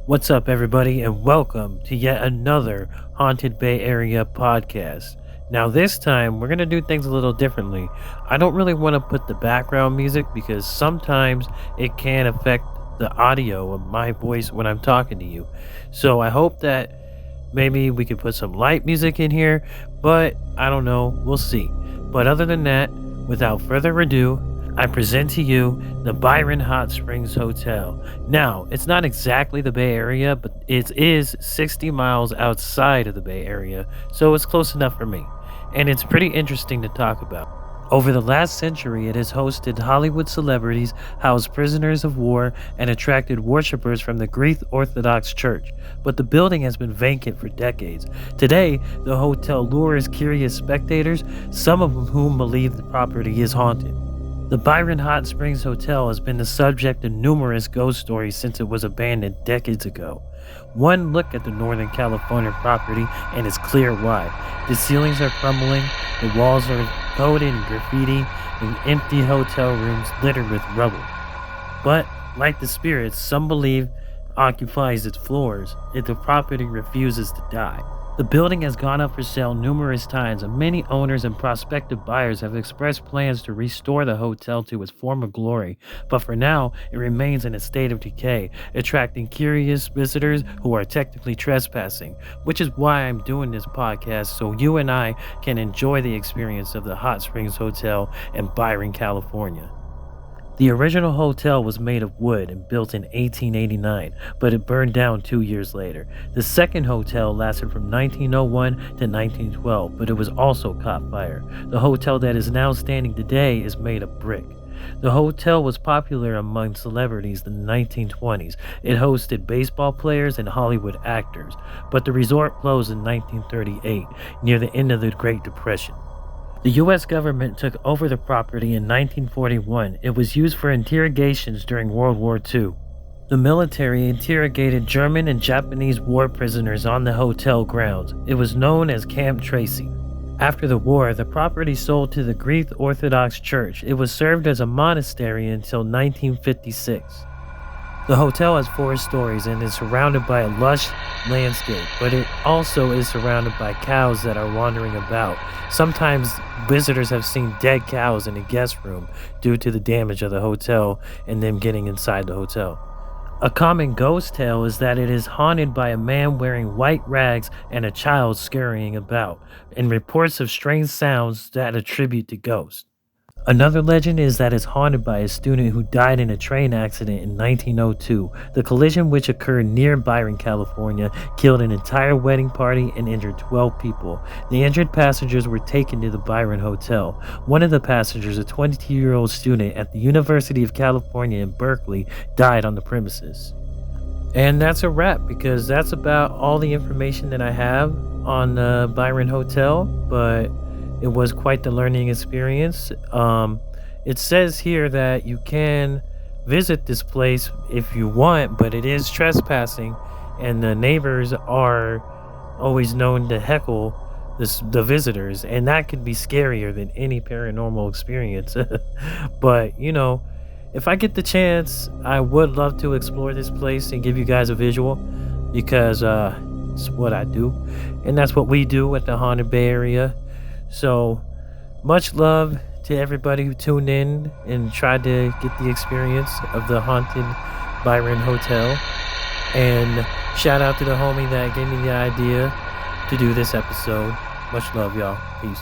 What's up, everybody, and welcome to yet another Haunted Bay Area podcast. Now, this time we're going to do things a little differently. I don't really want to put the background music because sometimes it can affect the audio of my voice when I'm talking to you. So, I hope that maybe we could put some light music in here, but I don't know. We'll see. But other than that, without further ado, I present to you the Byron Hot Springs Hotel. Now, it's not exactly the Bay Area, but it is 60 miles outside of the Bay Area, so it's close enough for me. And it's pretty interesting to talk about. Over the last century, it has hosted Hollywood celebrities, housed prisoners of war, and attracted worshippers from the Greek Orthodox Church. But the building has been vacant for decades. Today, the hotel lures curious spectators, some of whom believe the property is haunted. The Byron Hot Springs Hotel has been the subject of numerous ghost stories since it was abandoned decades ago. One look at the Northern California property and it's clear why. The ceilings are crumbling, the walls are coated in graffiti, and empty hotel rooms littered with rubble. But, like the spirits some believe occupies its floors if the property refuses to die. The building has gone up for sale numerous times, and many owners and prospective buyers have expressed plans to restore the hotel to its former glory. But for now, it remains in a state of decay, attracting curious visitors who are technically trespassing, which is why I'm doing this podcast so you and I can enjoy the experience of the Hot Springs Hotel in Byron, California. The original hotel was made of wood and built in 1889, but it burned down 2 years later. The second hotel lasted from 1901 to 1912, but it was also caught fire. The hotel that is now standing today is made of brick. The hotel was popular among celebrities in the 1920s. It hosted baseball players and Hollywood actors, but the resort closed in 1938, near the end of the Great Depression. The U.S. government took over the property in 1941. It was used for interrogations during World War II. The military interrogated German and Japanese war prisoners on the hotel grounds. It was known as Camp Tracy. After the war, the property sold to the Greek Orthodox Church. It was served as a monastery until 1956. The hotel has 4 stories and is surrounded by a lush landscape, but it also is surrounded by cows that are wandering about. Sometimes visitors have seen dead cows in the guest room due to the damage of the hotel and them getting inside the hotel. A common ghost tale is that it is haunted by a man wearing white rags and a child scurrying about, and reports of strange sounds that attribute to ghosts. Another legend is that it's haunted by a student who died in a train accident in 1902. The collision, which occurred near Byron, California, killed an entire wedding party and injured 12 people. The injured passengers were taken to the Byron Hotel. One of the passengers, a 22-year-old student at the University of California in Berkeley, died on the premises. And that's a wrap, because that's about all the information that I have on the Byron Hotel, but it was quite the learning experience. It says here that you can visit this place if you want, but it is trespassing, and the neighbors are always known to heckle the visitors, and that could be scarier than any paranormal experience. But, if I get the chance, I would love to explore this place and give you guys a visual, because it's what I do, and that's what we do at the Haunted Bay Area. So, much love to everybody who tuned in and tried to get the experience of the haunted Byron Hotel. And shout out to the homie that gave me the idea to do this episode. Much love, y'all. Peace.